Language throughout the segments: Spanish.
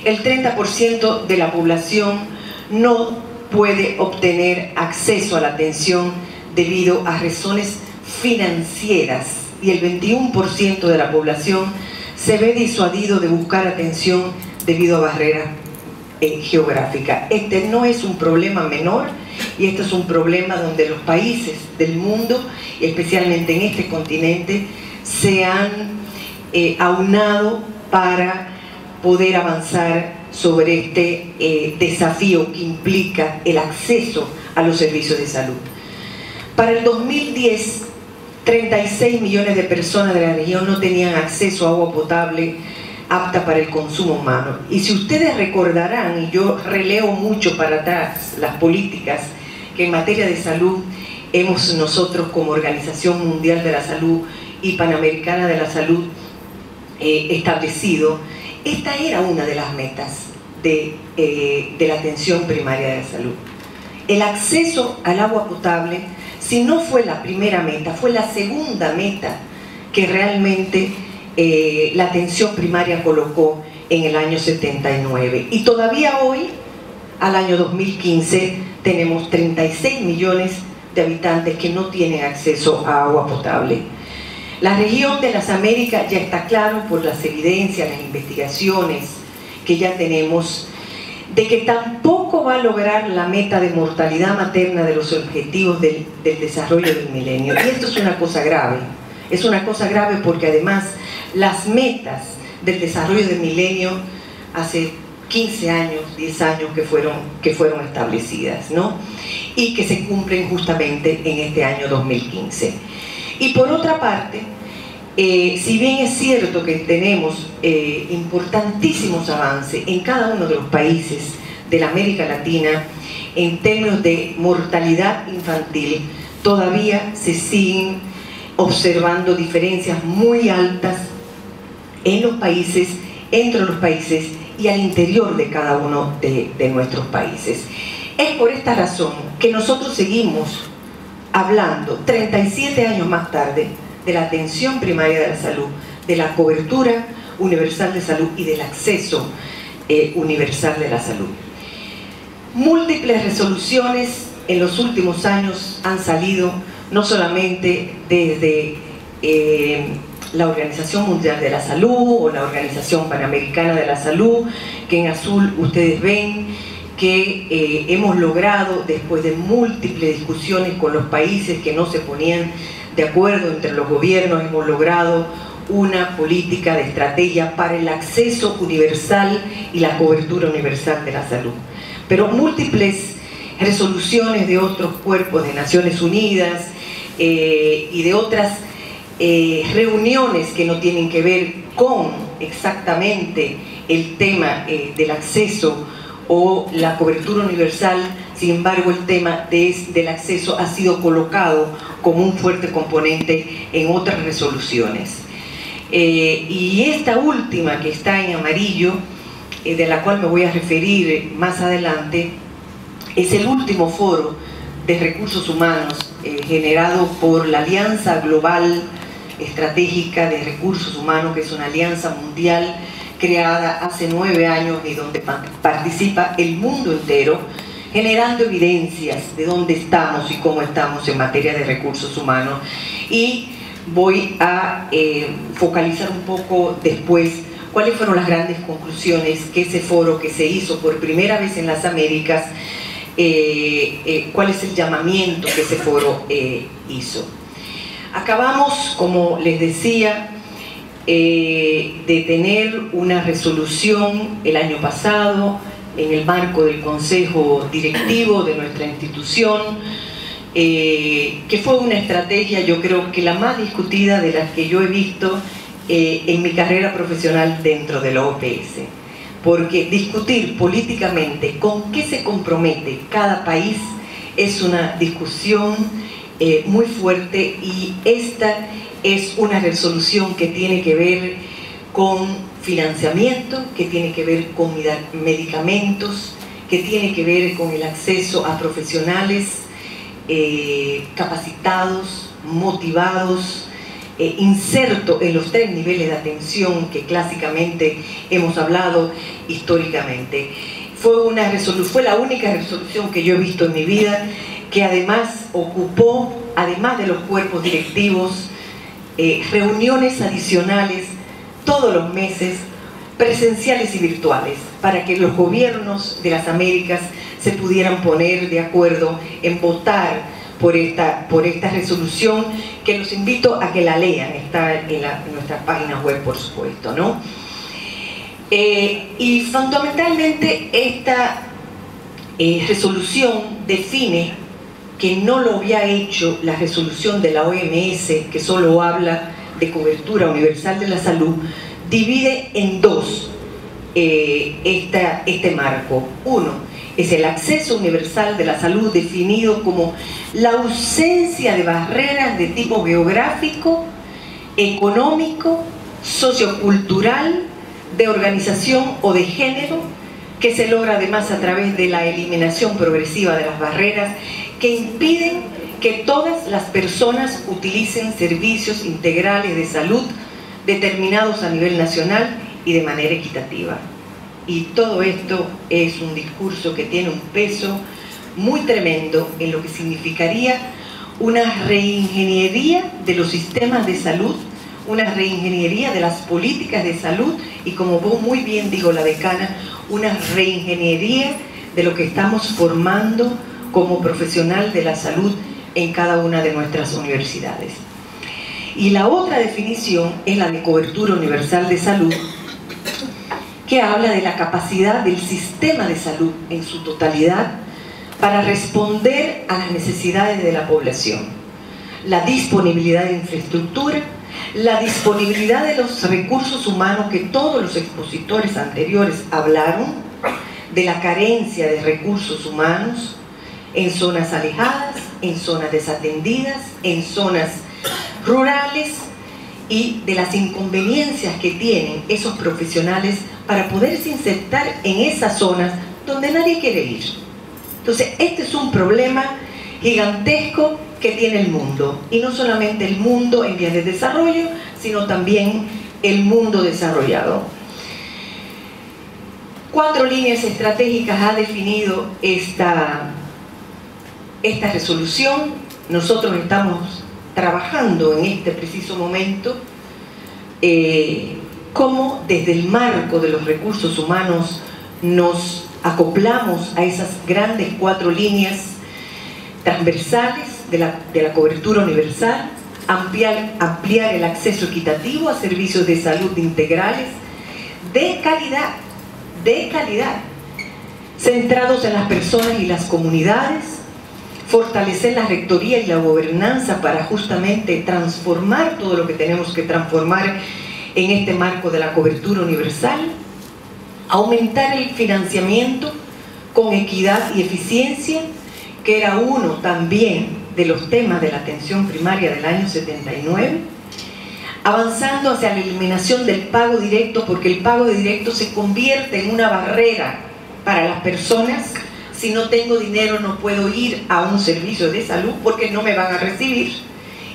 el 30% de la población no puede obtener acceso a la atención debido a razones financieras y el 21% de la población se ve disuadido de buscar atención debido a barreras geográficas. Este no es un problema menor y este es un problema donde los países del mundo, y especialmente en este continente, se han aunado para poder avanzar sobre este desafío que implica el acceso a los servicios de salud. Para el 2010, 36 millones de personas de la región no tenían acceso a agua potable apta para el consumo humano. Y si ustedes recordarán, y yo releo mucho para atrás las políticas que en materia de salud hemos nosotros como Organización Mundial de la Salud y Panamericana de la Salud establecido, esta era una de las metas de la atención primaria de la salud. El acceso al agua potable, si no fue la primera meta, fue la segunda meta que realmente la atención primaria colocó en el año 79. Y todavía hoy, al año 2015, tenemos 36 millones de habitantes que no tienen acceso a agua potable. La región de las Américas ya está claro por las evidencias, las investigaciones que ya tenemos, de que tampoco va a lograr la meta de mortalidad materna de los objetivos del desarrollo del milenio. Y esto es una cosa grave. Es una cosa grave porque además las metas del desarrollo del milenio hace 15 años, 10 años que fueron establecidas, ¿no? Y que se cumplen justamente en este año 2015. Y por otra parte, si bien es cierto que tenemos importantísimos avances en cada uno de los países de la América Latina en términos de mortalidad infantil, todavía se siguen observando diferencias muy altas en los países, entre los países y al interior de cada uno de nuestros países. Es por esta razón que nosotros seguimos hablando 37 años más tarde de la atención primaria de la salud, de la cobertura universal de salud y del acceso universal de la salud. Múltiples resoluciones en los últimos años han salido, no solamente desde la Organización Mundial de la Salud o la Organización Panamericana de la Salud, que en azul ustedes ven que hemos logrado, después de múltiples discusiones con los países que no se ponían de acuerdo entre los gobiernos, hemos logrado una política de estrategia para el acceso universal y la cobertura universal de la salud. Pero múltiples resoluciones de otros cuerpos de Naciones Unidas y de otras reuniones que no tienen que ver con exactamente el tema del acceso o la cobertura universal. Sin embargo, el tema del acceso ha sido colocado como un fuerte componente en otras resoluciones. Y esta última, que está en amarillo, de la cual me voy a referir más adelante, es el último foro de recursos humanos generado por la Alianza Global Estratégica de Recursos Humanos, que es una alianza mundial creada hace 9 años y donde participa el mundo entero, generando evidencias de dónde estamos y cómo estamos en materia de recursos humanos. Y voy a focalizar un poco después cuáles fueron las grandes conclusiones que ese foro que se hizo por primera vez en las Américas, cuál es el llamamiento que ese foro hizo. Acabamos, como les decía, de tener una resolución el año pasado en el marco del Consejo Directivo de nuestra institución, que fue una estrategia, yo creo que la más discutida de las que yo he visto en mi carrera profesional dentro de la OPS, porque discutir políticamente con qué se compromete cada país es una discusión muy fuerte, y esta es una resolución que tiene que ver con financiamiento, que tiene que ver con medicamentos, que tiene que ver con el acceso a profesionales capacitados, motivados, inserto en los 3 niveles de atención que clásicamente hemos hablado históricamente. Fue la única resolución que yo he visto en mi vida que además ocupó, además de los cuerpos directivos, reuniones adicionales todos los meses, presenciales y virtuales, para que los gobiernos de las Américas se pudieran poner de acuerdo en votar por esta resolución, que los invito a que la lean, está en nuestra página web, por supuesto, ¿no? Y fundamentalmente esta resolución define, que no lo había hecho la resolución de la OMS, que solo habla de cobertura universal de la salud, divide en 2 este marco. Uno es el acceso universal de la salud, definido como la ausencia de barreras de tipo geográfico, económico, sociocultural, de organización o de género, que se logra además a través de la eliminación progresiva de las barreras que impiden que todas las personas utilicen servicios integrales de salud determinados a nivel nacional y de manera equitativa. Y todo esto es un discurso que tiene un peso muy tremendo en lo que significaría una reingeniería de los sistemas de salud, una reingeniería de las políticas de salud y, como muy bien dijo la decana, una reingeniería de lo que estamos formando como profesional de la salud en cada una de nuestras universidades. Y la otra definición es la de cobertura universal de salud, que habla de la capacidad del sistema de salud en su totalidad para responder a las necesidades de la población, la disponibilidad de infraestructura, la disponibilidad de los recursos humanos, que todos los expositores anteriores hablaron de la carencia de recursos humanos en zonas alejadas, en zonas desatendidas, en zonas rurales, y de las inconveniencias que tienen esos profesionales para poderse insertar en esas zonas donde nadie quiere ir. Entonces, este es un problema gigantesco que tiene el mundo, y no solamente el mundo en vías de desarrollo, sino también el mundo desarrollado. 4 líneas estratégicas ha definido esta resolución. Nosotros estamos trabajando en este preciso momento cómo desde el marco de los recursos humanos nos acoplamos a esas grandes 4 líneas transversales de la cobertura universal, ampliar el acceso equitativo a servicios de salud integrales de calidad, centrados en las personas y las comunidades, fortalecer la rectoría y la gobernanza para justamente transformar todo lo que tenemos que transformar en este marco de la cobertura universal, aumentar el financiamiento con equidad y eficiencia, que era uno también de los temas de la atención primaria del año 79, avanzando hacia la eliminación del pago directo, porque el pago directo se convierte en una barrera para las personas. Si no tengo dinero no puedo ir a un servicio de salud porque no me van a recibir.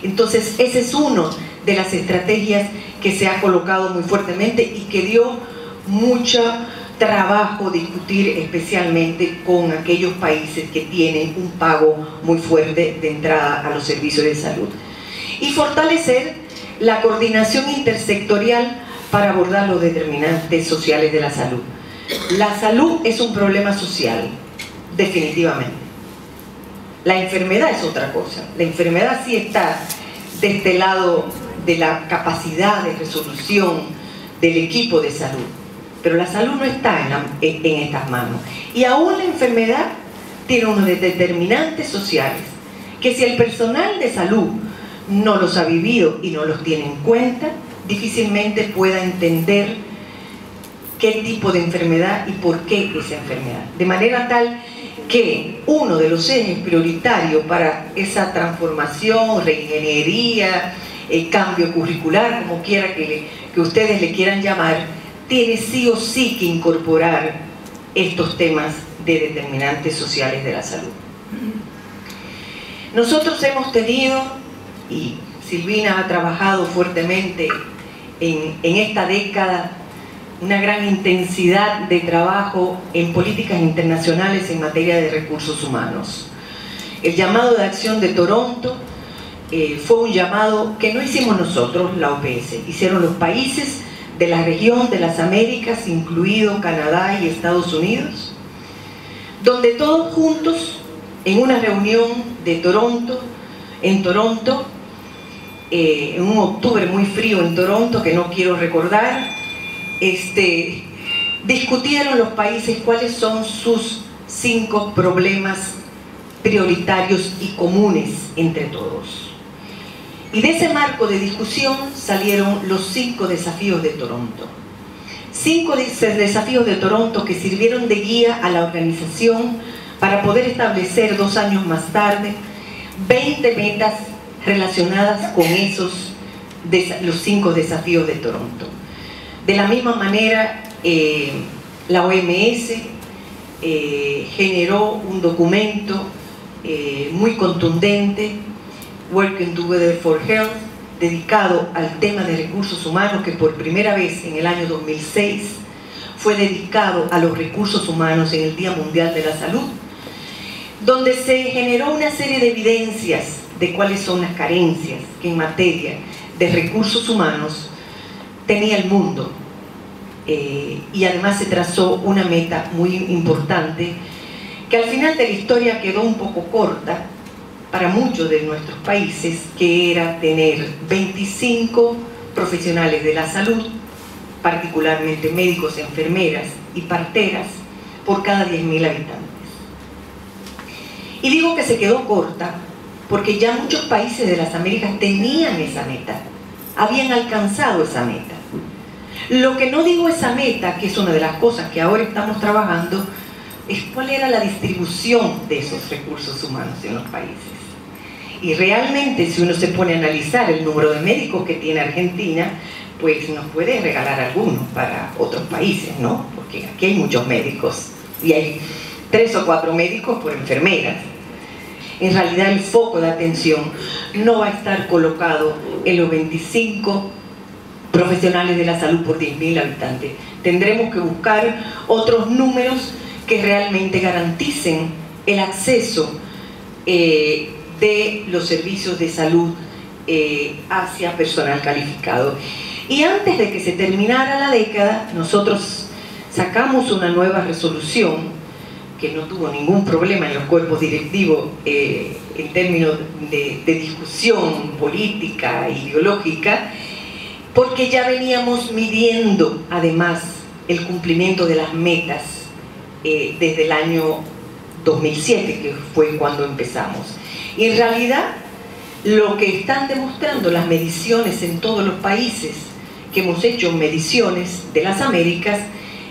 Entonces ese es uno de las estrategias que se ha colocado muy fuertemente y que dio mucho trabajo discutir, especialmente con aquellos países que tienen un pago muy fuerte de entrada a los servicios de salud. Y fortalecer la coordinación intersectorial para abordar los determinantes sociales de la salud. La salud es un problema social, definitivamente. La enfermedad es otra cosa. La enfermedad sí está de este lado de la capacidad de resolución del equipo de salud, pero la salud no está en estas manos. Y aún la enfermedad tiene unos determinantes sociales que, si el personal de salud no los ha vivido y no los tiene en cuenta, difícilmente pueda entender qué tipo de enfermedad y por qué esa enfermedad. De manera tal que uno de los ejes prioritarios para esa transformación, reingeniería, cambio curricular, como quiera que ustedes le quieran llamar, tiene sí o sí que incorporar estos temas de determinantes sociales de la salud. Nosotros hemos tenido, y Silvina ha trabajado fuertemente en esta década una gran intensidad de trabajo en políticas internacionales en materia de recursos humanos. El llamado de acción de Toronto fue un llamado que no hicimos nosotros, la OPS, hicieron los países de la región de las Américas, incluido Canadá y Estados Unidos, donde todos juntos, en una reunión de Toronto, en un octubre muy frío en Toronto, que no quiero recordar, discutieron los países cuáles son sus 5 problemas prioritarios y comunes entre todos. Y de ese marco de discusión salieron los 5 desafíos de Toronto. 5 desafíos de Toronto que sirvieron de guía a la organización para poder establecer 2 años más tarde 20 metas relacionadas con los 5 desafíos de Toronto. De la misma manera, la OMS generó un documento muy contundente, Working Together for Health, dedicado al tema de recursos humanos, que por primera vez en el año 2006 fue dedicado a los recursos humanos en el Día Mundial de la Salud, donde se generó una serie de evidencias de cuáles son las carencias que en materia de recursos humanos tenía el mundo, y además se trazó una meta muy importante que al final de la historia quedó un poco corta para muchos de nuestros países, que era tener 25 profesionales de la salud, particularmente médicos, enfermeras y parteras, por cada 10.000 habitantes. Y digo que se quedó corta porque ya muchos países de las Américas tenían esa meta, habían alcanzado esa meta. Lo que no digo esa meta, que es una de las cosas que ahora estamos trabajando, es cuál era la distribución de esos recursos humanos en los países. Y realmente, si uno se pone a analizar el número de médicos que tiene Argentina, pues nos puede regalar algunos para otros países, ¿no? Porque aquí hay muchos médicos y hay 3 o 4 médicos por enfermeras. En realidad el foco de atención no va a estar colocado en los 25 profesionales de la salud por 10.000 habitantes. Tendremos que buscar otros números que realmente garanticen el acceso de los servicios de salud hacia personal calificado. Y antes de que se terminara la década, nosotros sacamos una nueva resolución que no tuvo ningún problema en los cuerpos directivos en términos de discusión política, ideológica, porque ya veníamos midiendo además el cumplimiento de las metas desde el año 2007, que fue cuando empezamos. Y en realidad lo que están demostrando las mediciones en todos los países que hemos hecho mediciones de las Américas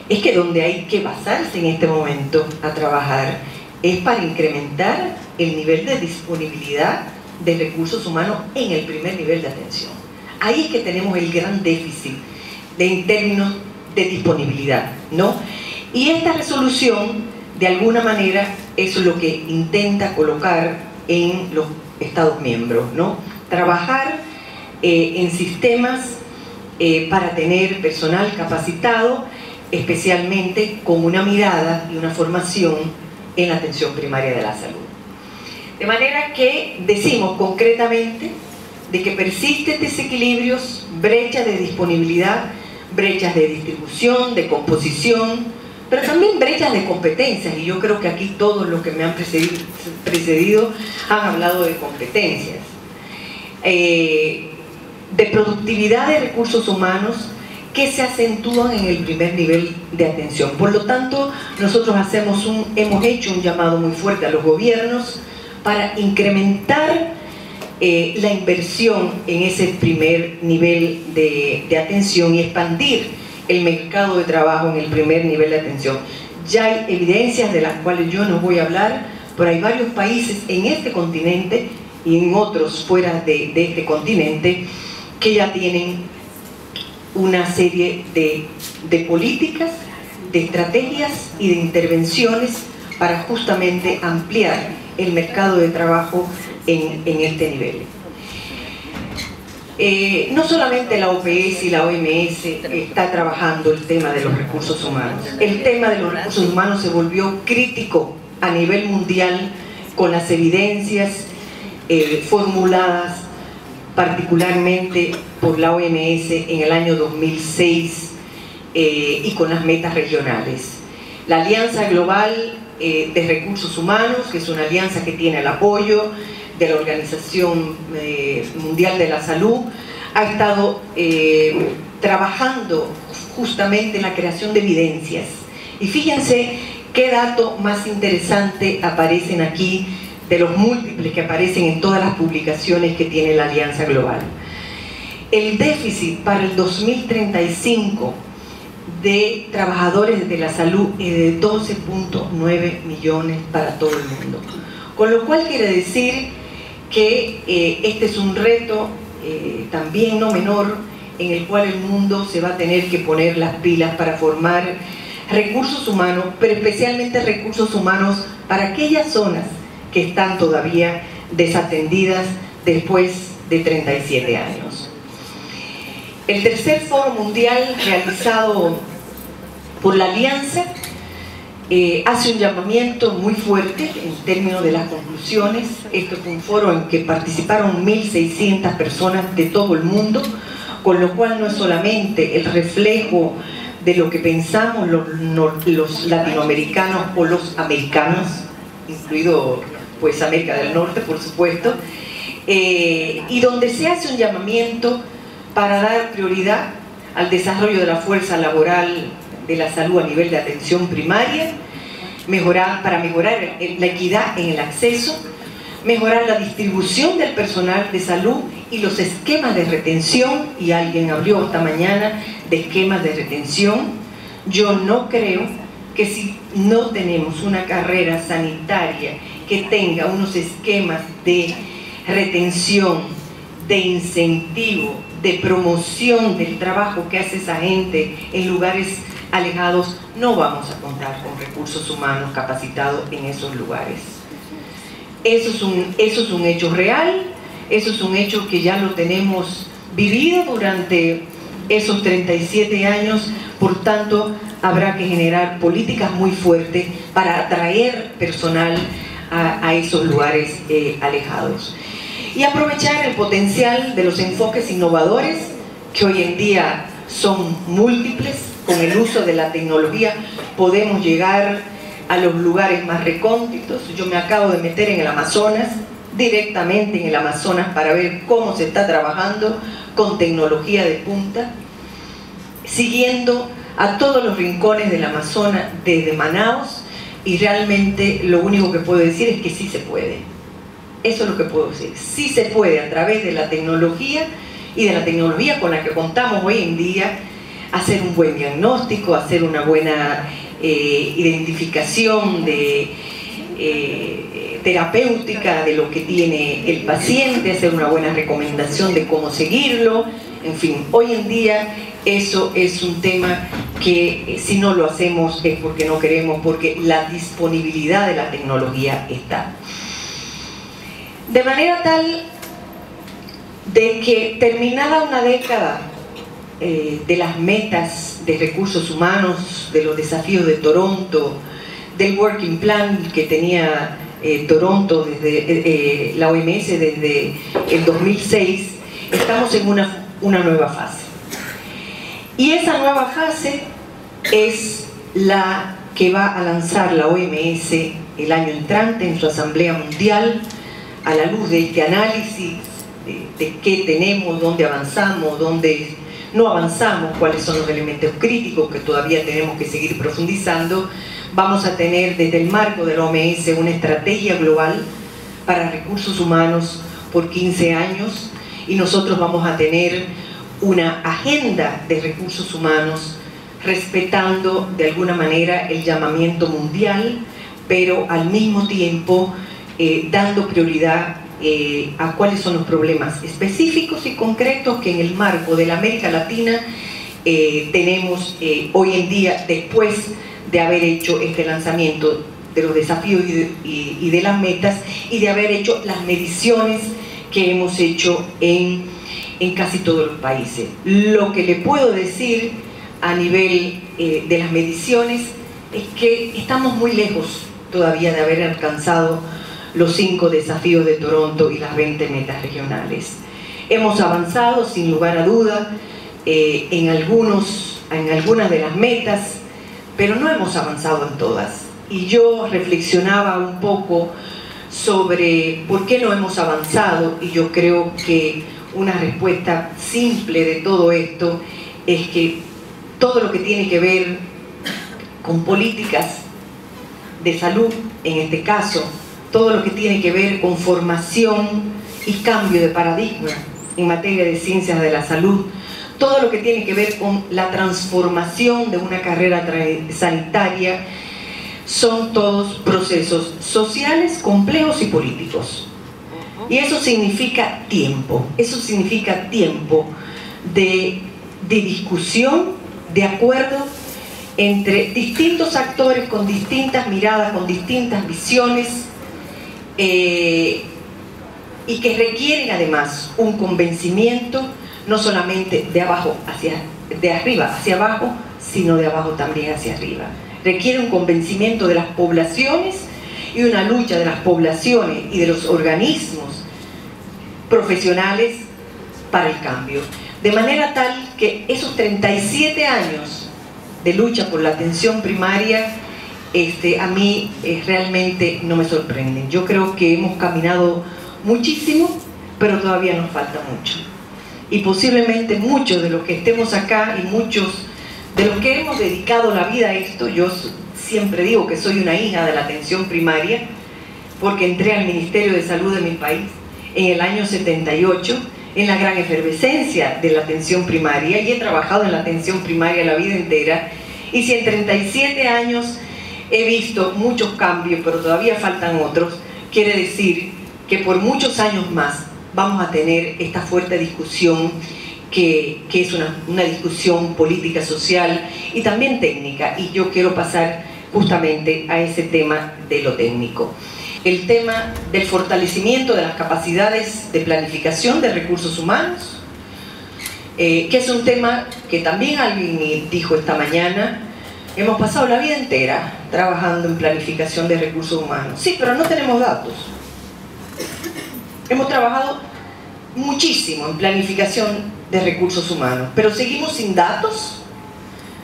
es que donde hay que basarse en este momento a trabajar es para incrementar el nivel de disponibilidad de recursos humanos en el primer nivel de atención. Ahí es que tenemos el gran déficit en términos de disponibilidad, ¿no? Y esta resolución, de alguna manera, es lo que intenta colocar en los Estados miembros, ¿no? Trabajar en sistemas para tener personal capacitado, especialmente con una mirada y una formación en la atención primaria de la salud. De manera que decimos concretamente de que persisten desequilibrios, brechas de disponibilidad, brechas de distribución, de composición, pero también brechas de competencias, y yo creo que aquí todos los que me han precedido han hablado de competencias, de productividad de recursos humanos que se acentúan en el primer nivel de atención. Por lo tanto, nosotros hemos hecho un llamado muy fuerte a los gobiernos para incrementar la inversión en ese primer nivel de atención y expandir el mercado de trabajo en el primer nivel de atención. Ya hay evidencias de las cuales yo no voy a hablar, pero hay varios países en este continente y en otros fuera de este continente que ya tienen una serie de políticas, de estrategias y de intervenciones para justamente ampliar el mercado de trabajo en este nivel. no solamente la OPS y la OMS está trabajando el tema de los recursos humanos. El tema de los recursos humanos se volvió crítico a nivel mundial con las evidencias formuladas particularmente por la OMS en el año 2006 y con las metas regionales. La Alianza Global de Recursos Humanos, que es una alianza que tiene el apoyo de la Organización Mundial de la Salud, ha estado trabajando justamente en la creación de evidencias. Y fíjense qué dato más interesante aparecen aquí de los múltiples que aparecen en todas las publicaciones que tiene la Alianza Global. El déficit para el 2035 de trabajadores de la salud es de 12.9 millones para todo el mundo. Con lo cual quiere decir que este es un reto también no menor en el cual el mundo se va a tener que poner las pilas para formar recursos humanos, pero especialmente recursos humanos para aquellas zonas que están todavía desatendidas después de 37 años. El tercer foro mundial realizado por la Alianza hace un llamamiento muy fuerte en términos de las conclusiones. Esto fue un foro en que participaron 1.600 personas de todo el mundo, con lo cual no es solamente el reflejo de lo que pensamos los latinoamericanos o los americanos, incluido pues América del Norte, por supuesto, y donde se hace un llamamiento para dar prioridad al desarrollo de la fuerza laboral de la salud a nivel de atención primaria, para mejorar la equidad en el acceso, mejorar la distribución del personal de salud y los esquemas de retención, y alguien habló esta mañana de esquemas de retención. Yo no creo que si no tenemos una carrera sanitaria que tenga unos esquemas de retención, de incentivo, de promoción del trabajo que hace esa gente en lugares alejados, no vamos a contar con recursos humanos capacitados en esos lugares. Eso es un hecho real, eso es un hecho que ya lo tenemos vivido durante esos 37 años, por tanto habrá que generar políticas muy fuertes para atraer personal a esos lugares alejados. Y aprovechar el potencial de los enfoques innovadores, que hoy en día son múltiples. Con el uso de la tecnología podemos llegar a los lugares más recónditos. Yo me acabo de meter en el Amazonas, directamente en el Amazonas, para ver cómo se está trabajando con tecnología de punta, siguiendo a todos los rincones del Amazonas desde Manaos, y realmente lo único que puedo decir es que sí se puede. Eso es lo que puedo decir. Sí se puede, a través de la tecnología y de la tecnología con la que contamos hoy en día, hacer un buen diagnóstico, hacer una buena identificación terapéutica de lo que tiene el paciente, hacer una buena recomendación de cómo seguirlo. En fin, hoy en día eso es un tema que si no lo hacemos es porque no queremos, porque la disponibilidad de la tecnología está. De manera tal de que terminada una década de las metas de recursos humanos, de los desafíos de Toronto, del Working Plan que tenía Toronto desde la OMS desde el 2006, estamos en una nueva fase. Y esa nueva fase es la que va a lanzar la OMS el año entrante en su Asamblea Mundial, a la luz de este análisis de qué tenemos, dónde avanzamos, dónde no avanzamos, cuáles son los elementos críticos que todavía tenemos que seguir profundizando. Vamos a tener desde el marco de la OMS una estrategia global para recursos humanos por 15 años, y nosotros vamos a tener una agenda de recursos humanos respetando de alguna manera el llamamiento mundial, pero al mismo tiempo dando prioridad a cuáles son los problemas específicos y concretos que en el marco de la América Latina tenemos hoy en día, después de haber hecho este lanzamiento de los desafíos y de las metas, y de haber hecho las mediciones que hemos hecho en en casi todos los países. Lo que le puedo decir a nivel de las mediciones es que estamos muy lejos todavía de haber alcanzado los 5 desafíos de Toronto y las 20 metas regionales. Hemos avanzado sin lugar a duda en algunas de las metas, pero no hemos avanzado en todas. Y yo reflexionaba un poco sobre por qué no hemos avanzado, y yo creo que una respuesta simple de todo esto es que todo lo que tiene que ver con políticas de salud, en este caso, todo lo que tiene que ver con formación y cambio de paradigma en materia de ciencias de la salud, todo lo que tiene que ver con la transformación de una carrera sanitaria, son todos procesos sociales, complejos y políticos. Y eso significa tiempo de discusión, de acuerdo entre distintos actores con distintas miradas, con distintas visiones, y que requieren además un convencimiento no solamente de arriba hacia abajo, sino de abajo también hacia arriba. Requiere un convencimiento de las poblaciones y una lucha de las poblaciones y de los organismos profesionales para el cambio. De manera tal que esos 37 años de lucha por la atención primaria, a mí realmente no me sorprenden. Yo creo que hemos caminado muchísimo, pero todavía nos falta mucho. Y posiblemente muchos de los que estemos acá y muchos de los que hemos dedicado la vida a esto, yo siempre digo que soy una hija de la atención primaria, porque entré al Ministerio de Salud de mi país en el año 78, en la gran efervescencia de la atención primaria, y he trabajado en la atención primaria la vida entera, y si en 37 años he visto muchos cambios, pero todavía faltan otros, quiere decir que por muchos años más vamos a tener esta fuerte discusión que es una discusión política, social y también técnica, y yo quiero pasar justamente a ese tema de lo técnico. El tema del fortalecimiento de las capacidades de planificación de recursos humanos, que es un tema que también alguien me dijo esta mañana. Hemos pasado la vida entera trabajando en planificación de recursos humanos. Sí, pero no tenemos datos. Hemos trabajado muchísimo en planificación de recursos humanos, pero seguimos sin datos,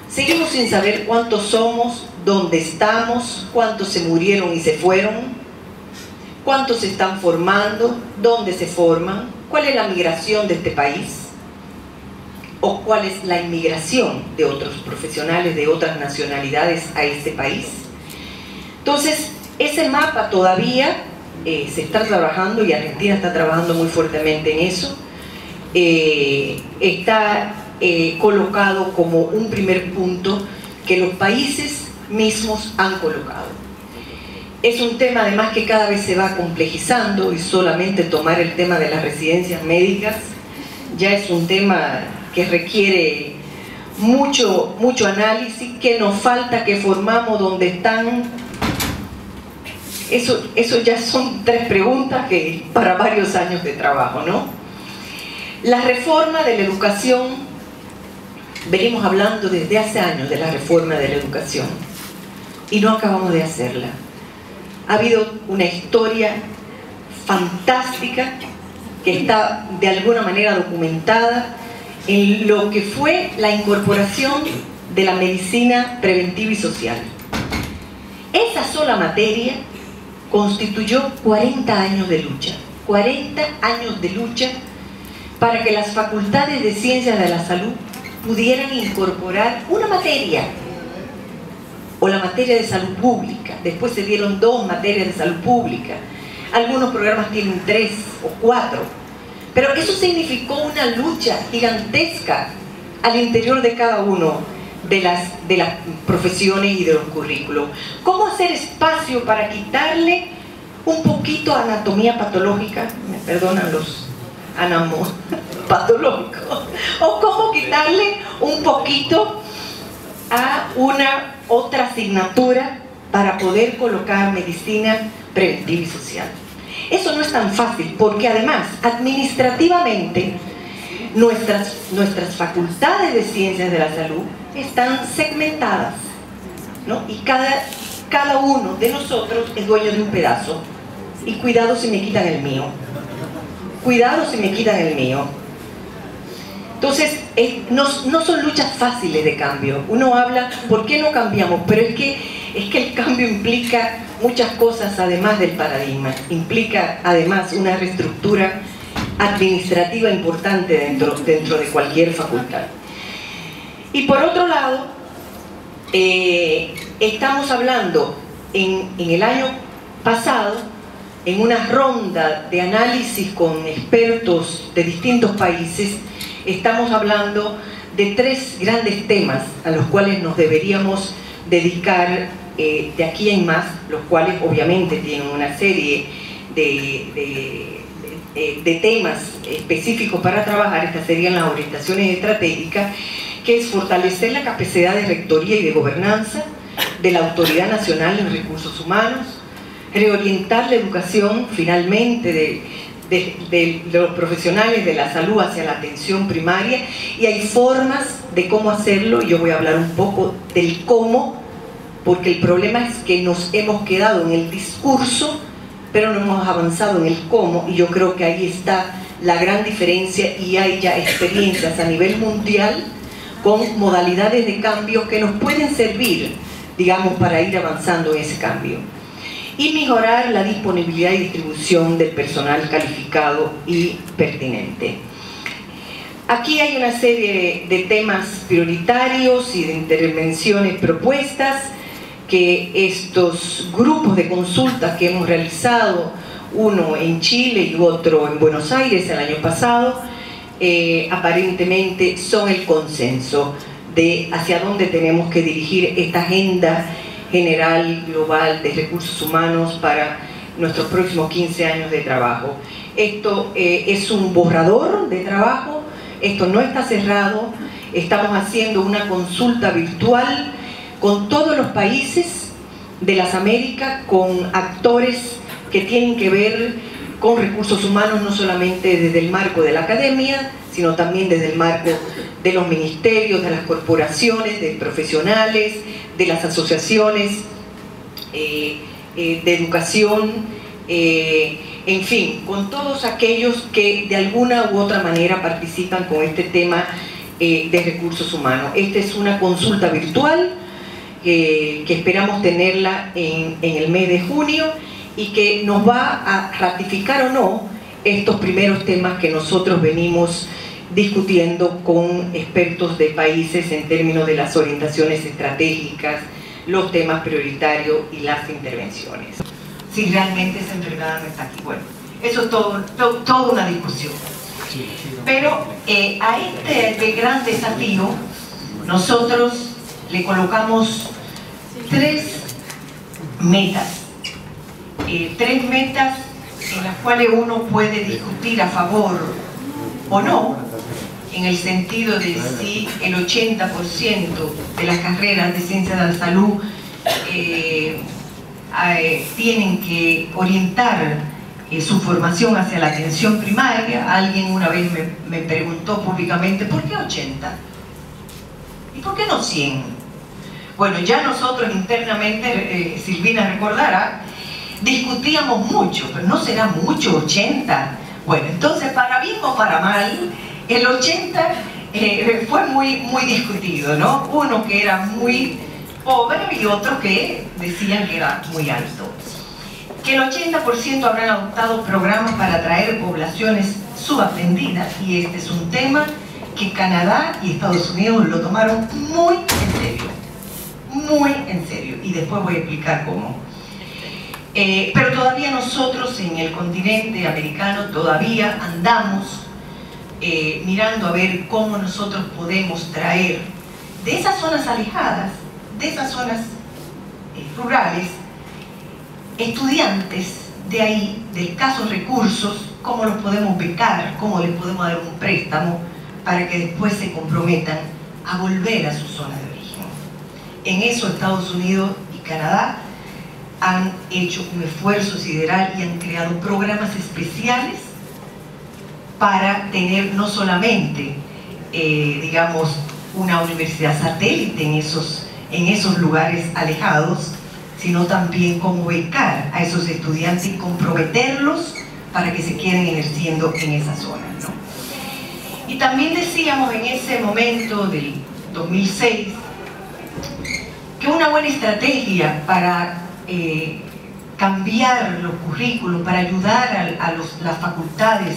seguimos sin saber cuántos somos, dónde estamos, cuántos se murieron y se fueron, cuántos se están formando, dónde se forman, cuál es la migración de este país, o cuál es la inmigración de otros profesionales de otras nacionalidades a este país. Entonces, ese mapa todavía se está trabajando, y Argentina está trabajando muy fuertemente en eso. Está colocado como un primer punto que los países mismos han colocado. Es un tema además que cada vez se va complejizando, y solamente tomar el tema de las residencias médicas ya es un tema que requiere mucho análisis, que nos falta, que formamos, dónde están. Eso ya son 3 preguntas que para varios años de trabajo, ¿no? La reforma de la educación, venimos hablando desde hace años de la reforma de la educación y no acabamos de hacerla. Ha habido una historia fantástica que está de alguna manera documentada en lo que fue la incorporación de la medicina preventiva y social. Esa sola materia constituyó 40 años de lucha, 40 años de lucha para que las facultades de ciencias de la salud pudieran incorporar una materia, o la materia de salud pública. Después se dieron 2 materias de salud pública, algunos programas tienen 3 o 4, pero eso significó una lucha gigantesca al interior de cada uno de las profesiones y de los currículos. ¿Cómo hacer espacio para quitarle un poquito a anatomía patológica? Me perdonan los patológicos. O cómo quitarle un poquito a una otra asignatura para poder colocar medicina preventiva y social. Eso no es tan fácil, porque además administrativamente nuestras facultades de ciencias de la salud están segmentadas, ¿no? Y cada uno de nosotros es dueño de un pedazo. Y cuidado si me quitan el mío. Cuidado si me quitan el mío. Entonces, no son luchas fáciles de cambio. Uno habla, ¿por qué no cambiamos? Pero es que el cambio implica muchas cosas además del paradigma. Implica además una reestructura administrativa importante dentro de cualquier facultad. Y por otro lado, estamos hablando en el año pasado, en una ronda de análisis con expertos de distintos países, estamos hablando de 3 grandes temas a los cuales nos deberíamos dedicar de aquí en más, los cuales obviamente tienen una serie de temas específicos para trabajar. Estas serían las orientaciones estratégicas, que es fortalecer la capacidad de rectoría y de gobernanza de la Autoridad Nacional en Recursos Humanos, reorientar la educación finalmente de los profesionales de la salud hacia la atención primaria, y hay formas de cómo hacerlo, y yo voy a hablar un poco del cómo, porque el problema es que nos hemos quedado en el discurso, pero no hemos avanzado en el cómo, y yo creo que ahí está la gran diferencia, y hay ya experiencias a nivel mundial con modalidades de cambio que nos pueden servir, digamos, para ir avanzando en ese cambio. Y mejorar la disponibilidad y distribución del personal calificado y pertinente. Aquí hay una serie de temas prioritarios y de intervenciones propuestas que estos grupos de consultas que hemos realizado, uno en Chile y otro en Buenos Aires el año pasado, aparentemente son el consenso de hacia dónde tenemos que dirigir esta agenda general, global, de recursos humanos para nuestros próximos 15 años de trabajo. Esto es un borrador de trabajo, esto no está cerrado, estamos haciendo una consulta virtual con todos los países de las Américas, con actores que tienen que ver con recursos humanos, no solamente desde el marco de la academia, sino también desde el marco de los ministerios, de las corporaciones, de profesionales, de las asociaciones de educación, en fin, con todos aquellos que de alguna u otra manera participan con este tema de recursos humanos. Esta es una consulta virtual que esperamos tenerla en el mes de junio, y que nos va a ratificar o no estos primeros temas que nosotros venimos discutiendo con expertos de países en términos de las orientaciones estratégicas, los temas prioritarios y las intervenciones. Si realmente esa enfermedad no está aquí. Bueno, eso es toda una discusión. Pero a este gran desafío nosotros le colocamos 3 metas. 3 metas en las cuales uno puede discutir a favor o no, en el sentido de si el 80% de las carreras de ciencias de la salud tienen que orientar su formación hacia la atención primaria. Alguien una vez me preguntó públicamente, ¿por qué 80? ¿Y por qué no 100? Bueno, ya nosotros internamente, Silvina recordará, discutíamos mucho, pero no será mucho 80. Bueno, entonces para bien o para mal, el 80 fue muy discutido, ¿no? Uno que era muy pobre y otro que decían que era muy alto. Que el 80% habrán adoptado programas para atraer poblaciones subatendidas, y este es un tema que Canadá y Estados Unidos lo tomaron muy en serio, y después voy a explicar cómo. Pero todavía nosotros en el continente americano todavía andamos mirando a ver cómo nosotros podemos traer de esas zonas alejadas, de esas zonas rurales, estudiantes de ahí, de escasos recursos, cómo los podemos becar, cómo les podemos dar un préstamo para que después se comprometan a volver a su zona de origen. En eso Estados Unidos y Canadá han hecho un esfuerzo sideral y han creado programas especiales para tener no solamente, digamos, una universidad satélite en esos lugares alejados, sino también cómo becar a esos estudiantes y comprometerlos para que se queden ejerciendo en esa zona, ¿no? Y también decíamos en ese momento del 2006 que una buena estrategia para cambiar los currículos, para ayudar a las facultades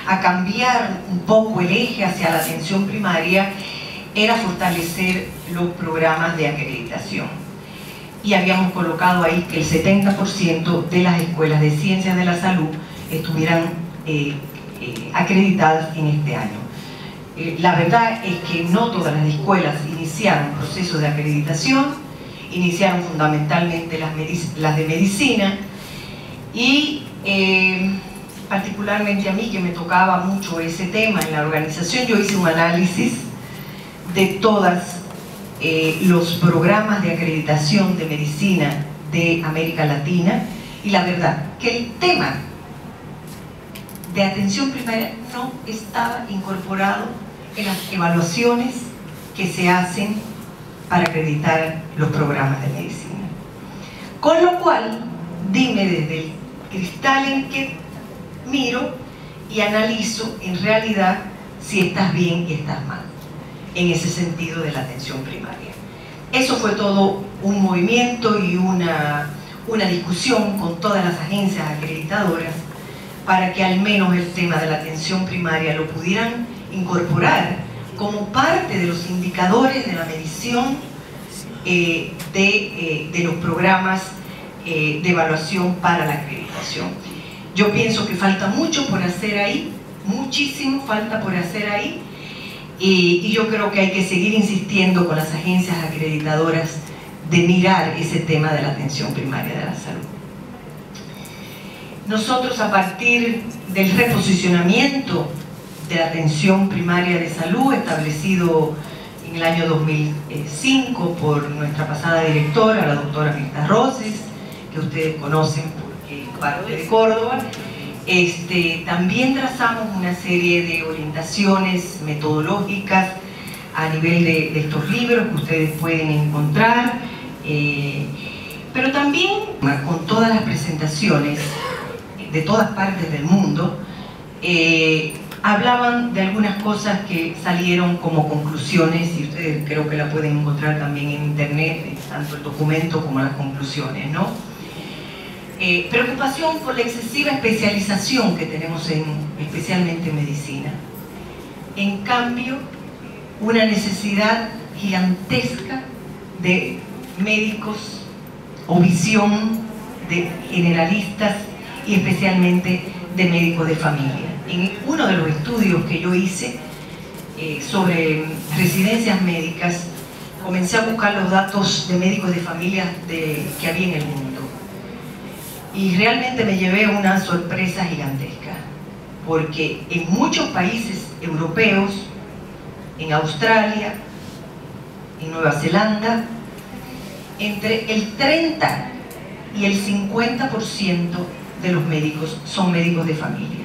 a cambiar un poco el eje hacia la atención primaria, era fortalecer los programas de acreditación. Y habíamos colocado ahí que el 70% de las escuelas de ciencias de la salud estuvieran acreditadas en este año. La verdad es que no todas las escuelas iniciaron procesos de acreditación, iniciaron fundamentalmente las de medicina, y particularmente a mí, que me tocaba mucho ese tema en la organización, yo hice un análisis de todos los programas de acreditación de medicina de América Latina, y la verdad que el tema de atención primaria no estaba incorporado en las evaluaciones que se hacen para acreditar los programas de medicina. Con lo cual, dime desde el cristal en que miro y analizo en realidad si estás bien y estás mal en ese sentido de la atención primaria. Eso fue todo un movimiento y una discusión con todas las agencias acreditadoras para que al menos el tema de la atención primaria lo pudieran incorporar como parte de los indicadores de la medición de los programas de evaluación para la acreditación. Yo pienso que falta mucho por hacer ahí, muchísimo falta por hacer ahí, y yo creo que hay que seguir insistiendo con las agencias acreditadoras de mirar ese tema de la atención primaria de la salud. Nosotros, a partir del reposicionamiento de la atención primaria de salud establecido en el año 2005 por nuestra pasada directora, la doctora Mirta Roses, que ustedes conocen porque es parte de Córdoba, también trazamos una serie de orientaciones metodológicas a nivel de estos libros que ustedes pueden encontrar, pero también con todas las presentaciones de todas partes del mundo, hablaban de algunas cosas que salieron como conclusiones, y ustedes creo que la pueden encontrar también en internet, tanto el documento como las conclusiones, ¿no? Preocupación por la excesiva especialización que tenemos especialmente en medicina. En cambio, una necesidad gigantesca de médicos o visión de generalistas y especialmente de médicos de familia. En uno de los estudios que yo hice sobre residencias médicas, comencé a buscar los datos de médicos de familia que había en el mundo. Y realmente me llevé una sorpresa gigantesca, porque en muchos países europeos, en Australia, en Nueva Zelanda, entre el 30 y el 50% de los médicos son médicos de familia.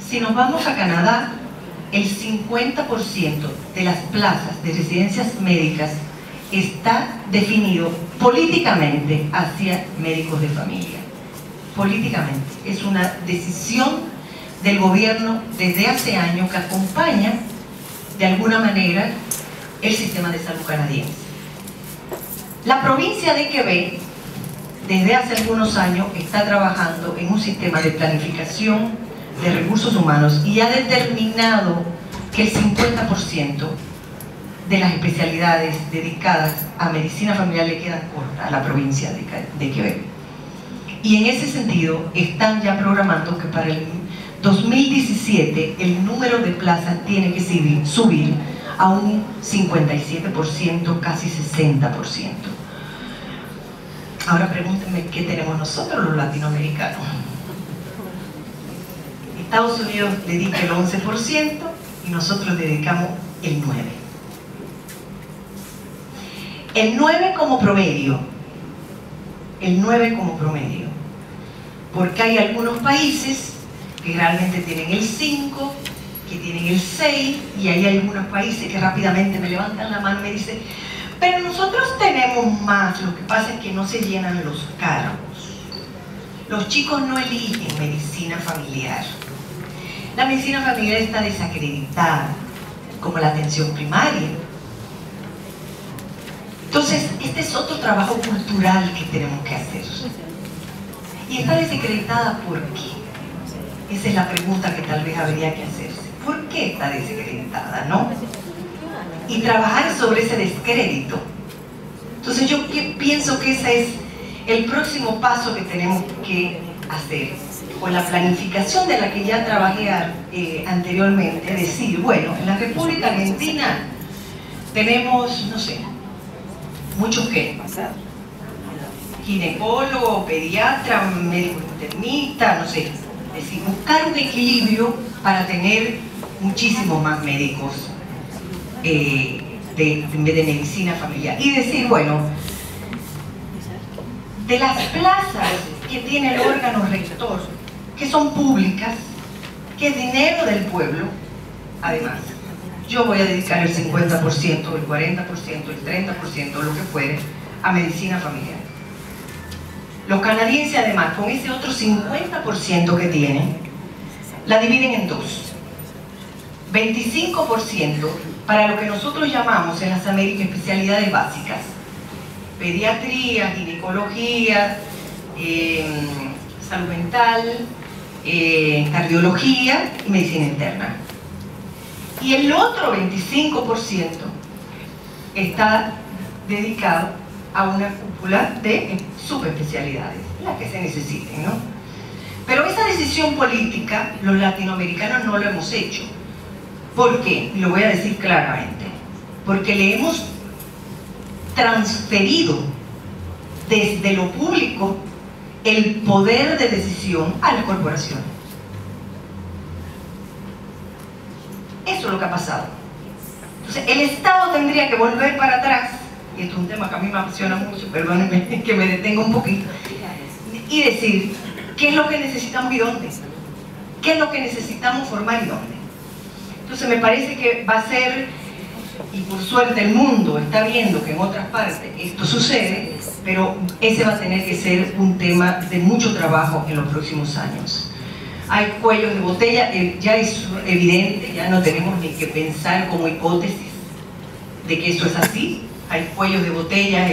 Si nos vamos a Canadá, el 50% de las plazas de residencias médicas está definido políticamente hacia médicos de familia. Políticamente. Es una decisión del gobierno desde hace años que acompaña de alguna manera el sistema de salud canadiense. La provincia de Quebec, desde hace algunos años, está trabajando en un sistema de planificación de recursos humanos y ha determinado que el 50% de las especialidades dedicadas a medicina familiar le quedan cortas a la provincia de Quebec. Y en ese sentido están ya programando que para el 2017 el número de plazas tiene que subir a un 57%, casi 60%. Ahora pregúntenme qué tenemos nosotros los latinoamericanos. Estados Unidos dedica el 11% y nosotros dedicamos el 9%. El 9 como promedio, porque hay algunos países que realmente tienen el 5, que tienen el 6, y hay algunos países que rápidamente me levantan la mano y me dicen, pero nosotros tenemos más, lo que pasa es que no se llenan los cargos. Los chicos no eligen medicina familiar. La medicina familiar está desacreditada, como la atención primaria. Entonces, este es otro trabajo cultural que tenemos que hacer. ¿Y está desacreditada por qué? Esa es la pregunta que tal vez habría que hacerse. ¿Por qué está desacreditada, no? Y trabajar sobre ese descrédito. Entonces yo pienso que ese es el próximo paso que tenemos que hacer. Con la planificación de la que ya trabajé anteriormente, es decir, bueno, en la República Argentina tenemos, no sé, muchos ginecólogo, pediatra, médico internista, no sé. Es decir, buscar un equilibrio para tener muchísimos más médicos de medicina familiar. Y decir, bueno, de las plazas que tiene el órgano rector, que son públicas, que es dinero del pueblo, además, yo voy a dedicar el 50%, el 40%, el 30%, lo que fuere, a medicina familiar. Los canadienses, además, con ese otro 50% que tienen, la dividen en dos. 25% para lo que nosotros llamamos en las Américas especialidades básicas. Pediatría, ginecología, salud mental, cardiología y medicina interna. Y el otro 25% está dedicado a una cúpula de subespecialidades, las que se necesiten, ¿no? Pero esa decisión política, los latinoamericanos no lo hemos hecho. ¿Por qué? Lo voy a decir claramente. Porque le hemos transferido desde lo público el poder de decisión a las corporaciones. Eso es lo que ha pasado. Entonces, el Estado tendría que volver para atrás, y esto es un tema que a mí me apasiona mucho, perdónenme que me detenga un poquito, y decir, ¿qué es lo que necesitamos y dónde? ¿Qué es lo que necesitamos formar y dónde? Entonces me parece que va a ser, y por suerte el mundo está viendo que en otras partes esto sucede, pero ese va a tener que ser un tema de mucho trabajo en los próximos años. Hay cuellos de botella, ya es evidente, ya no tenemos ni que pensar como hipótesis de que eso es así. Hay cuellos de botella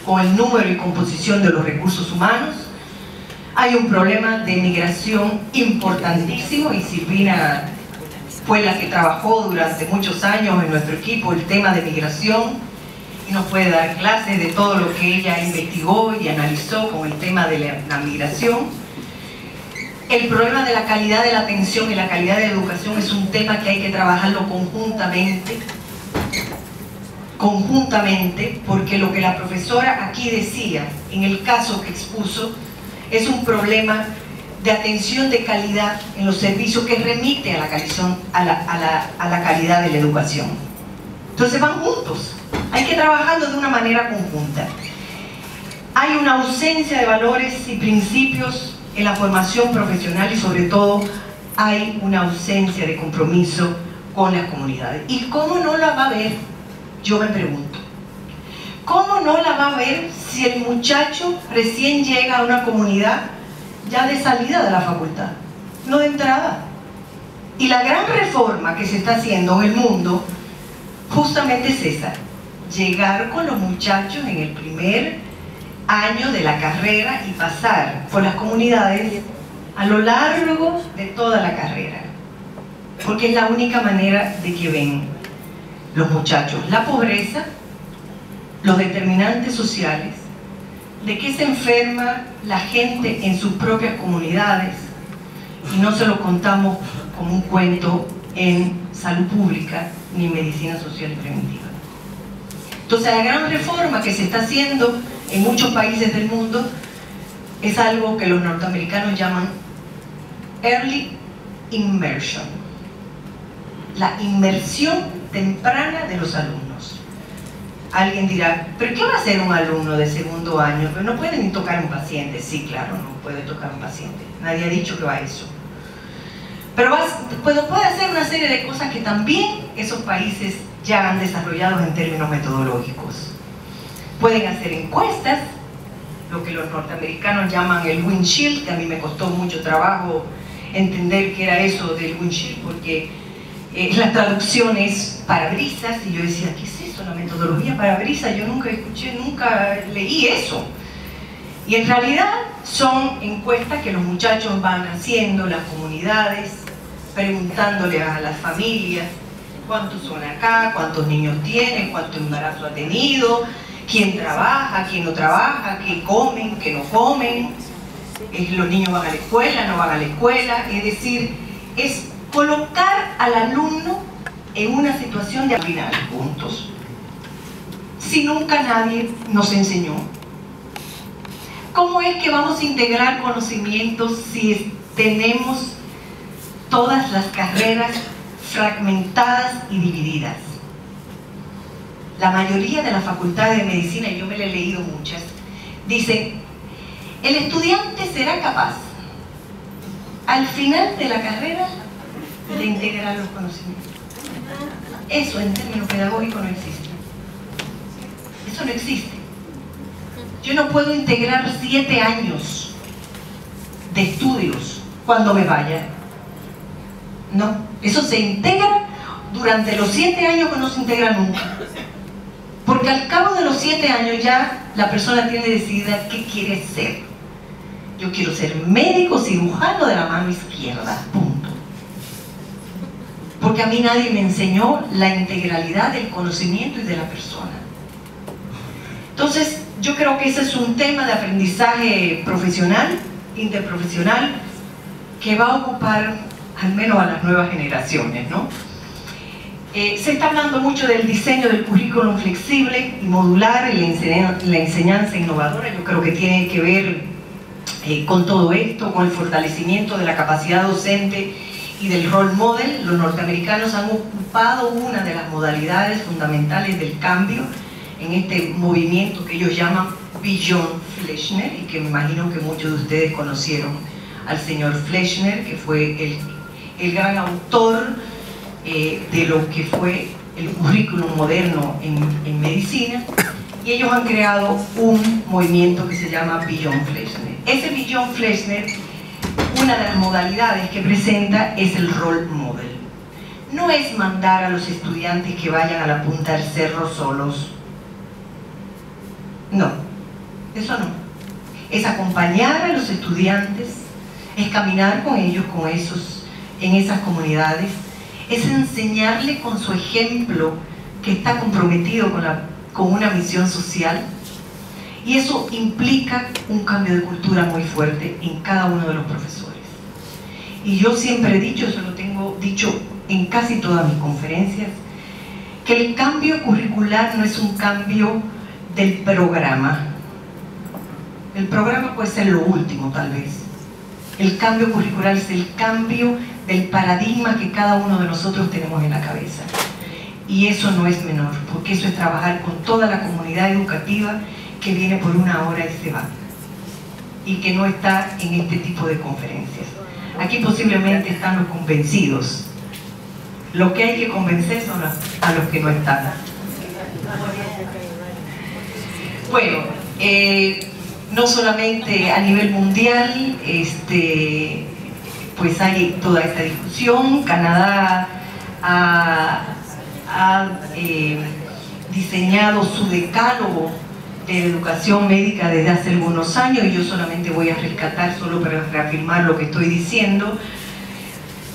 con el número y composición de los recursos humanos. Hay un problema de migración importantísimo, y Silvina fue la que trabajó durante muchos años en nuestro equipo el tema de migración, y nos puede dar clases de todo lo que ella investigó y analizó con el tema de la migración. El problema de la calidad de la atención y la calidad de la educación es un tema que hay que trabajarlo conjuntamente, porque lo que la profesora aquí decía, en el caso que expuso, es un problema de atención de calidad en los servicios que remite a la calidad de la educación. Entonces van juntos, hay que trabajarlo de una manera conjunta. Hay una ausencia de valores y principios en la formación profesional, y sobre todo hay una ausencia de compromiso con las comunidades. ¿Y cómo no la va a ver? Yo me pregunto, ¿cómo no la va a ver si el muchacho recién llega a una comunidad ya de salida de la facultad, no de entrada? Y la gran reforma que se está haciendo en el mundo justamente es esa: llegar con los muchachos en el primer año de la carrera y pasar por las comunidades a lo largo de toda la carrera, porque es la única manera de que ven los muchachos la pobreza, los determinantes sociales, de qué se enferma la gente en sus propias comunidades, y no se lo contamos como un cuento en salud pública ni en medicina social y preventiva. Entonces la gran reforma que se está haciendo en muchos países del mundo es algo que los norteamericanos llaman Early Immersion, la inmersión temprana de los alumnos. Alguien dirá, ¿pero qué va a hacer un alumno de segundo año? Pero no puede ni tocar un paciente. Sí, claro, no puede tocar un paciente. Nadie ha dicho que va a eso. Pero puede hacer una serie de cosas que también esos países ya han desarrollado en términos metodológicos. Pueden hacer encuestas, lo que los norteamericanos llaman el windshield, que a mí me costó mucho trabajo entender qué era eso del windshield, porque la traducción es parabrisas, y yo decía, ¿qué es eso? La metodología parabrisas, yo nunca escuché, nunca leí eso. Y en realidad son encuestas que los muchachos van haciendo, las comunidades, preguntándole a las familias cuántos son acá, cuántos niños tienen, cuánto embarazo ha tenido, quién trabaja, quién no trabaja, qué comen, qué no comen, los niños van a la escuela, no van a la escuela. Es decir, es colocar al alumno en una situación de final, puntos. Si nunca nadie nos enseñó, ¿cómo es que vamos a integrar conocimientos si tenemos todas las carreras fragmentadas y divididas? La mayoría de las facultades de medicina, y yo me le he leído muchas, dicen, el estudiante será capaz al final de la carrera de integrar los conocimientos. Eso en términos pedagógicos no existe. Eso no existe. Yo no puedo integrar 7 años de estudios cuando me vaya. No, eso se integra durante los 7 años que no se integra nunca. Porque al cabo de los 7 años ya la persona tiene decidida qué quiere ser. Yo quiero ser médico cirujano de la mano izquierda, punto. Porque a mí nadie me enseñó la integralidad del conocimiento y de la persona. Entonces, yo creo que ese es un tema de aprendizaje profesional, interprofesional, que va a ocupar al menos a las nuevas generaciones, ¿no? Se está hablando mucho del diseño del currículum flexible y modular y la enseñanza innovadora. Yo creo que tiene que ver con todo esto, con el fortalecimiento de la capacidad docente y del role model. Los norteamericanos han ocupado una de las modalidades fundamentales del cambio en este movimiento que ellos llaman Beyond Fleischner, y que me imagino que muchos de ustedes conocieron al señor Fleischner, que fue el gran autor de lo que fue el currículum moderno en medicina, y ellos han creado un movimiento que se llama Beyond Fleischner. Ese Beyond Fleischner, una de las modalidades que presenta es el role model. No es mandar a los estudiantes que vayan a la punta del cerro solos. No, eso no. Es acompañar a los estudiantes, es caminar con ellos, en esas comunidades, es enseñarle con su ejemplo que está comprometido con una misión social, y eso implica un cambio de cultura muy fuerte en cada uno de los profesores. Y yo siempre he dicho, eso lo tengo dicho en casi todas mis conferencias, que el cambio curricular no es un cambio del programa. El programa puede ser lo último, tal vez. El cambio curricular es el cambio del paradigma que cada uno de nosotros tenemos en la cabeza. Y eso no es menor, porque eso es trabajar con toda la comunidad educativa que viene por una hora y se va, y que no está en este tipo de conferencias. Aquí posiblemente están los convencidos. Lo que hay que convencer son a los que no están. Bueno, no solamente a nivel mundial, pues hay toda esta discusión. Canadá ha diseñado su decálogo de educación médica desde hace algunos años, y yo solamente voy a rescatar, solo para reafirmar lo que estoy diciendo,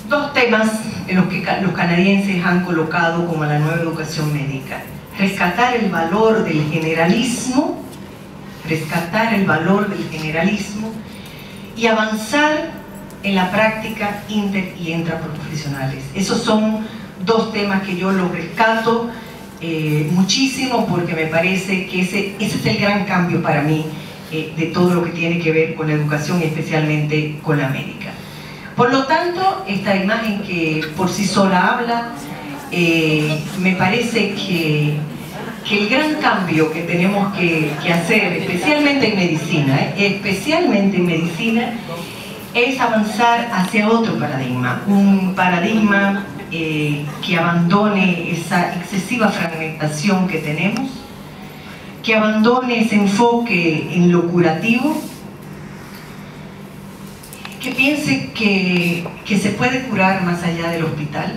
2 temas en los que los canadienses han colocado como la nueva educación médica: rescatar el valor del generalismo, y avanzar en la práctica inter y intraprofesionales. Esos son 2 temas que yo los rescato muchísimo, porque me parece que ese es el gran cambio para mí de todo lo que tiene que ver con la educación, especialmente con la médica. Por lo tanto, esta imagen, que por sí sola habla, me parece que el gran cambio que tenemos que hacer, especialmente en medicina, es avanzar hacia otro paradigma, un paradigma que abandone esa excesiva fragmentación que tenemos, que abandone ese enfoque en lo curativo, que piense que se puede curar más allá del hospital,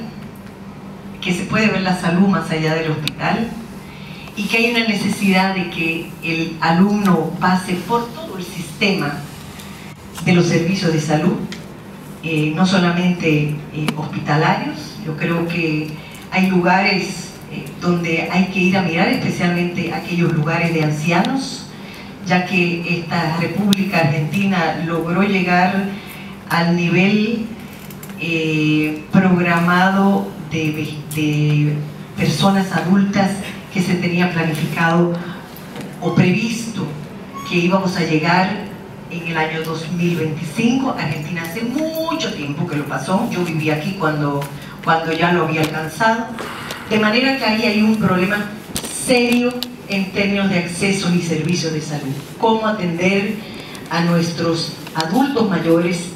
que se puede ver la salud más allá del hospital, y que hay una necesidad de que el alumno pase por todo el sistema de los servicios de salud, no solamente hospitalarios. Yo creo que hay lugares donde hay que ir a mirar, especialmente aquellos lugares de ancianos, ya que esta República Argentina logró llegar al nivel programado de personas adultas que se tenía planificado o previsto que íbamos a llegar en el año 2025. Argentina hace mucho tiempo que lo pasó, yo viví aquí cuando ya lo había alcanzado, de manera que ahí hay un problema serio en términos de acceso y servicios de salud. Cómo atender a nuestros adultos mayores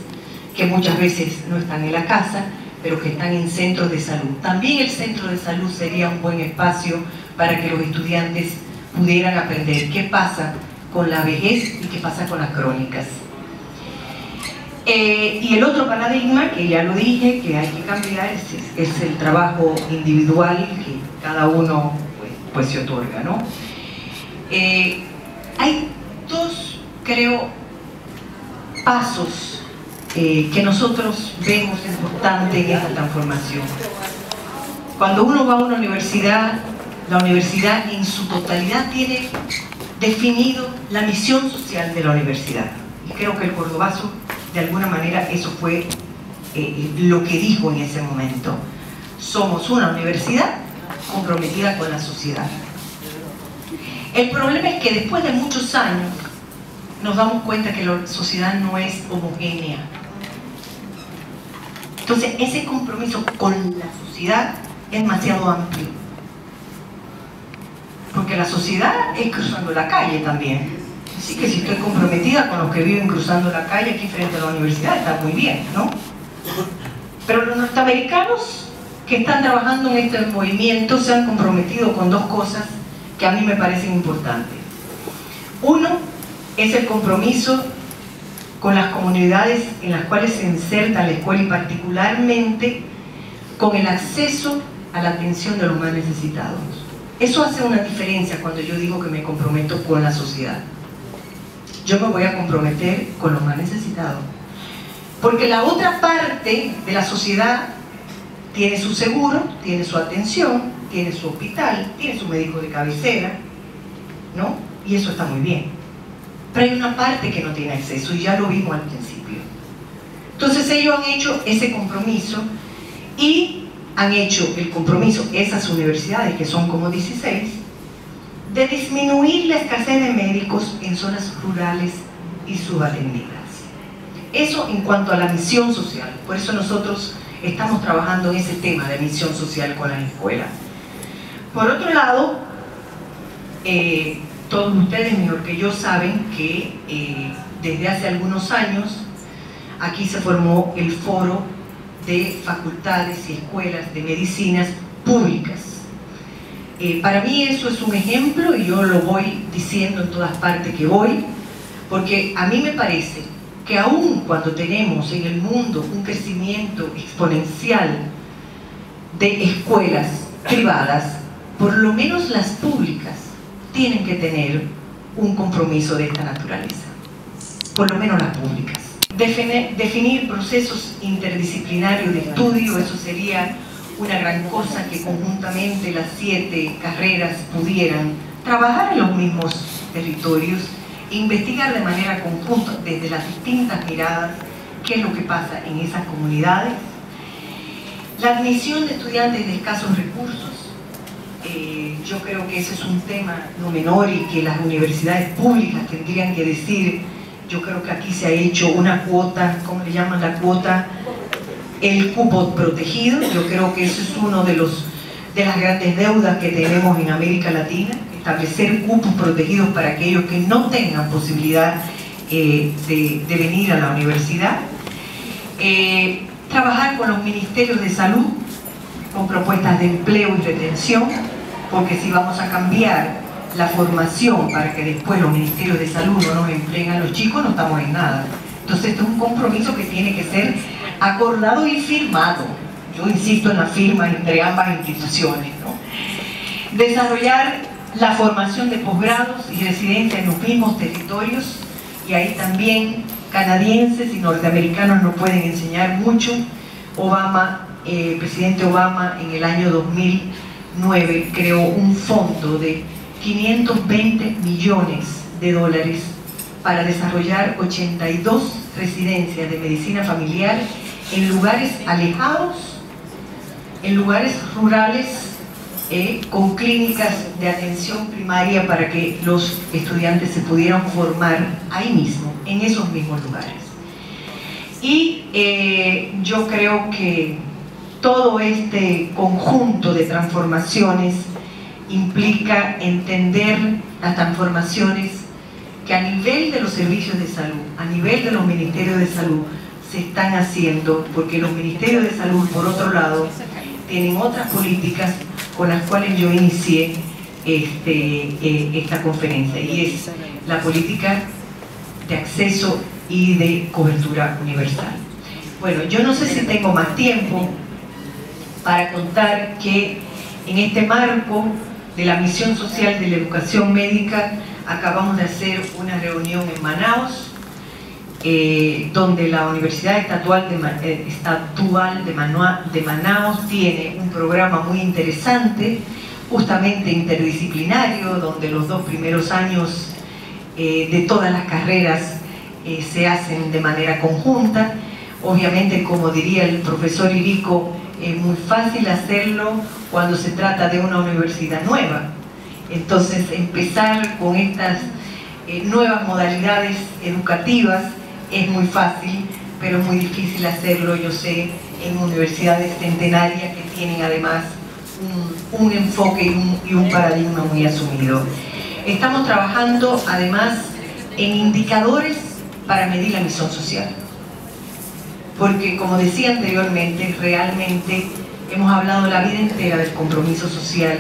que muchas veces no están en la casa, pero que están en centros de salud. También el centro de salud sería un buen espacio para que los estudiantes pudieran aprender qué pasa con la vejez y qué pasa con las crónicas. Y el otro paradigma, que ya lo dije, que hay que cambiar, es el trabajo individual que cada uno pues se otorga, ¿no? Hay dos, creo, pasos que nosotros vemos importantes en esta transformación. Cuando uno va a una universidad, la universidad en su totalidad tiene definido la misión social de la universidad. Y creo que el cordobazo, de alguna manera, eso fue lo que dijo en ese momento. Somos una universidad comprometida con la sociedad. El problema es que después de muchos años nos damos cuenta que la sociedad no es homogénea. Entonces, ese compromiso con la sociedad es demasiado amplio. Porque la sociedad es cruzando la calle también. Así que si estoy comprometida con los que viven cruzando la calle aquí frente a la universidad, está muy bien, ¿no? Pero los norteamericanos que están trabajando en este movimiento se han comprometido con dos cosas que a mí me parecen importantes. Uno es el compromiso con las comunidades en las cuales se inserta la escuela y particularmente con el acceso a la atención de los más necesitados. Eso hace una diferencia cuando yo digo que me comprometo con la sociedad. Yo me voy a comprometer con los más necesitados. Porque la otra parte de la sociedad tiene su seguro, tiene su atención, tiene su hospital, tiene su médico de cabecera, ¿no? Y eso está muy bien. Pero hay una parte que no tiene acceso y ya lo vimos al principio. Entonces ellos han hecho ese compromiso y han hecho el compromiso, esas universidades, que son como 16, de disminuir la escasez de médicos en zonas rurales y subatendidas. Eso en cuanto a la misión social. Por eso nosotros estamos trabajando en ese tema de misión social con las escuelas. Por otro lado, todos ustedes mejor que yo saben que desde hace algunos años aquí se formó el Foro de Facultades y Escuelas de Medicinas Públicas. Para mí eso es un ejemplo y yo lo voy diciendo en todas partes que voy, porque a mí me parece que aun cuando tenemos en el mundo un crecimiento exponencial de escuelas privadas, por lo menos las públicas tienen que tener un compromiso de esta naturaleza, por lo menos las públicas. Definir procesos interdisciplinarios de estudio, eso sería una gran cosa, que conjuntamente las 7 carreras pudieran trabajar en los mismos territorios e investigar de manera conjunta desde las distintas miradas qué es lo que pasa en esas comunidades. La admisión de estudiantes de escasos recursos, yo creo que ese es un tema no menor y que las universidades públicas tendrían que decir. Yo creo que aquí se ha hecho una cuota, ¿cómo le llaman la cuota? El cupo protegido. Yo creo que eso es uno de las grandes deudas que tenemos en América Latina, establecer cupos protegidos para aquellos que no tengan posibilidad de venir a la universidad. Trabajar con los ministerios de salud, con propuestas de empleo y retención, porque si vamos a cambiar la formación para que después los ministerios de salud no nos empleen a los chicos, no estamos en nada. Entonces esto es un compromiso que tiene que ser acordado y firmado. Yo insisto en la firma entre ambas instituciones, ¿no? Desarrollar la formación de posgrados y residencia en los mismos territorios, y ahí también canadienses y norteamericanos nos pueden enseñar mucho. Presidente Obama en el año 2009 creó un fondo de 520 millones de dólares para desarrollar 82 residencias de medicina familiar en lugares alejados, en lugares rurales, con clínicas de atención primaria para que los estudiantes se pudieran formar ahí mismo, en esos mismos lugares. Y yo creo que todo este conjunto de transformaciones implica entender las transformaciones que a nivel de los servicios de salud, a nivel de los ministerios de salud, se están haciendo, porque los ministerios de salud, por otro lado, tienen otras políticas con las cuales yo inicié esta conferencia, y es la política de acceso y de cobertura universal. Bueno, yo no sé si tengo más tiempo para contar que en este marco de la misión social de la educación médica acabamos de hacer una reunión en Manaus, donde la Universidad Estatal de Manaus tiene un programa muy interesante, justamente interdisciplinario, donde los 2 primeros años de todas las carreras se hacen de manera conjunta. Obviamente, como diría el profesor Irico, es muy fácil hacerlo cuando se trata de una universidad nueva. Entonces, empezar con estas nuevas modalidades educativas es muy fácil, pero es muy difícil hacerlo, yo sé, en universidades centenarias que tienen además un enfoque y un paradigma muy asumido. Estamos trabajando además en indicadores para medir la misión social, porque, como decía anteriormente, realmente hemos hablado la vida entera del compromiso social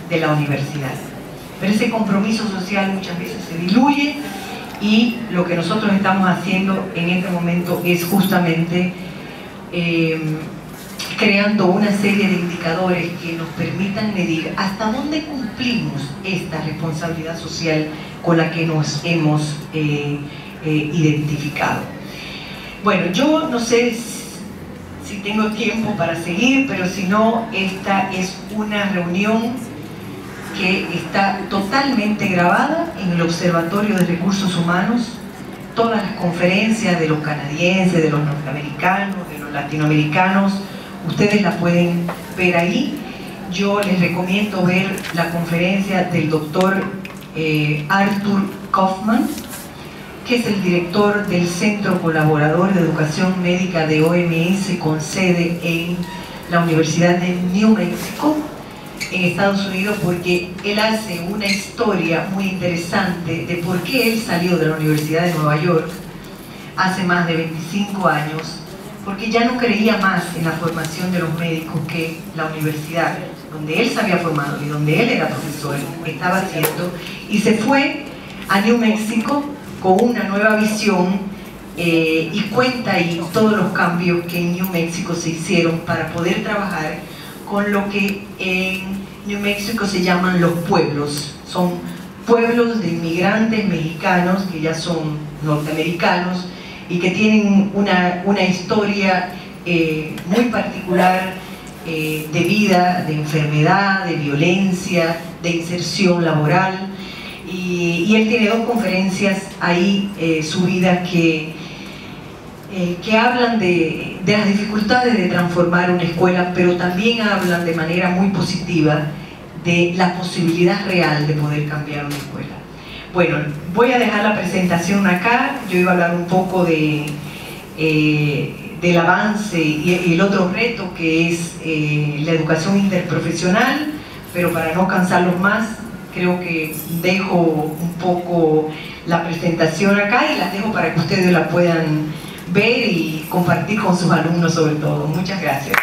de la universidad, pero ese compromiso social muchas veces se diluye, y lo que nosotros estamos haciendo en este momento es justamente creando una serie de indicadores que nos permitan medir hasta dónde cumplimos esta responsabilidad social con la que nos hemos identificado. Bueno, yo no sé si tengo tiempo para seguir, pero si no, esta es una reunión que está totalmente grabada en el Observatorio de Recursos Humanos. Todas las conferencias de los canadienses, de los norteamericanos, de los latinoamericanos, ustedes la pueden ver ahí. Yo les recomiendo ver la conferencia del doctor Arthur Kaufman, que es el director del Centro Colaborador de Educación Médica de OMS, con sede en la Universidad de New Mexico, en Estados Unidos, porque él hace una historia muy interesante de por qué él salió de la Universidad de Nueva York hace más de 25 años, porque ya no creía más en la formación de los médicos que la universidad, donde él se había formado y donde él era profesor, estaba haciendo, y se fue a New Mexico con una nueva visión, y cuenta ahí todos los cambios que en New Mexico se hicieron para poder trabajar con lo que en New Mexico se llaman los pueblos. Son pueblos de inmigrantes mexicanos que ya son norteamericanos y que tienen una historia muy particular de vida, de enfermedad, de violencia, de inserción laboral. Y él tiene 2 conferencias ahí subidas que hablan de las dificultades de transformar una escuela, pero también hablan de manera muy positiva de la posibilidad real de poder cambiar una escuela. Bueno, voy a dejar la presentación acá. Yo iba a hablar un poco del avance y el otro reto, que es la educación interprofesional, pero para no cansarlos más, creo que dejo un poco la presentación acá y las dejo para que ustedes la puedan ver y compartir con sus alumnos sobre todo. Muchas gracias.